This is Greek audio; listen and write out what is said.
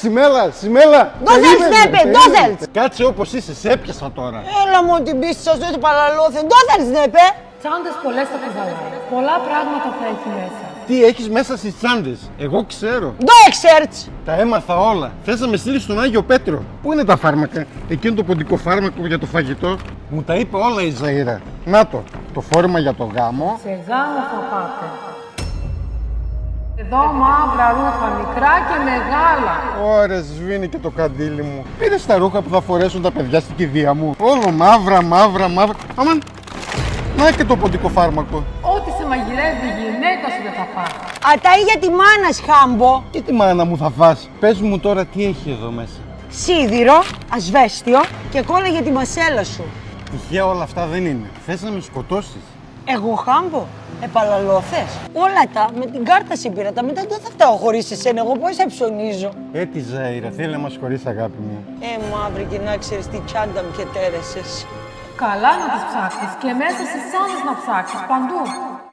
Σιμέλα, Σιμέλα! Δώζελς, Νέπε, δώζελς! Κάτσε όπως είσαι, σε έπιασα τώρα. Έλα μου την πίστη σας, δεν το παραλώθεν. Δώζελς, Νέπε! Τσάντες πολλές θα κουβαλάει. Πολλά πράγματα θα έχει μέσα. Τι έχεις μέσα στις τσάντες, εγώ ξέρω. Δω εξέρτς! Τα έμαθα όλα. Θες να με στείλεις στον Άγιο Πέτρο. Πού είναι τα φάρμακα, εκείνο το ποντικό φάρμακο για το φαγητό. Μου τα είπε όλα η Ζαΐρα. Να το φόρμα για το γάμο. Σε γάμο θα πάτε. Εδώ μαύρα ρούχα, μικρά και μεγάλα. Ωρε, σβήνει και το καντήλι μου. Πήρες τα ρούχα που θα φορέσουν τα παιδιά στην κηδεία μου. Όλο μαύρα, μαύρα, μαύρα. Αμάν, να και το ποντικό φάρμακο. Ό,τι σε μαγειρεύει η γυναίκα σου δεν θα φας. Αταΐ για τη μάνα χάμπο. Και τη μάνα μου θα φας. Πες μου τώρα τι έχει εδώ μέσα. Σίδηρο, ασβέστιο και κόλλα για τη μασέλα σου. Τυχαία όλα αυτά δεν είναι. Θες να με σκοτώσεις. Εγώ χάμπο, επαλαλώθες. Όλα τα με την κάρτα συμπήρα, τα μετά δεν θα φτάω χωρίς εσένα, εγώ πώς θα ψωνίζω. Τι Ζαΐρα, θέλει να μας χωρίσει αγάπη μου. Μαύρη και να ξέρεις τι τσάντα μου και τέρεσες. Καλά να τις ψάξεις και μέσα στις τσάντες να ψάξεις παντού.